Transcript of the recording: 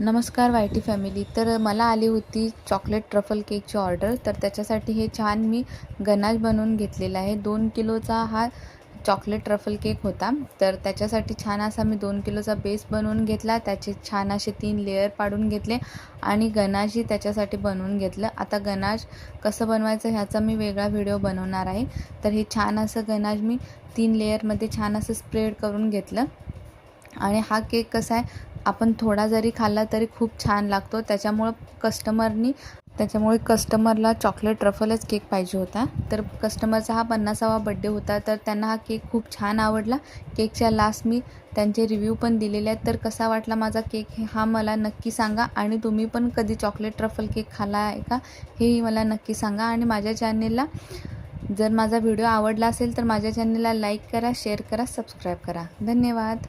नमस्कार YT family. तर मला आली होती चॉकलेट ट्रफल केकची ऑर्डर. तर त्याच्यासाठी हे छान मी गनाश बनवून घेतलेला आहे. 2 किलोचा हा चॉकलेट ट्रफल केक होता. तर त्याच्यासाठी छान असा मी 2 किलोचा बेस बनवून घेतला. त्याचे छान असे 3 लेयर पाडून घेतले आणि गनाशही त्याच्यासाठी बनवून घेतलं. आता गनाश कसं बनवायचं ह्याचा मी वेगळा व्हिडिओ बनवणार आहे. तर हे छान असं गनाश मी 3 लेयरमध्ये छान असं स्प्रेड करून घेतलं. आणि हा केक कसा आहे, आपण थोडा जरी खाल्ला तरी खूप छान लागतो. त्याच्यामुळे कस्टमरला चॉकलेट ट्रफलच केक पाहिजे होता. तर कस्टमरचा हा 50वा बड्डे होता. तर त्यांना हा केक खूप छान आवडला. केकच्या लास्ट मी त्यांचे रिव्ह्यू पण दिलेले आहेत. तर कसा वाटला माझा केक हा मला नक्की सांगा. आणि तुम्ही पण कधी चॉकलेट ट्रफल केक खाल्ला आहे का हेही मला नक्की सांगा. आणि माझ्या चॅनेलला जर माझा व्हिडिओ आवडला असेल तर माझ्या चॅनेलला लाईक करा, शेअर करा, सबस्क्राईब करा. धन्यवाद.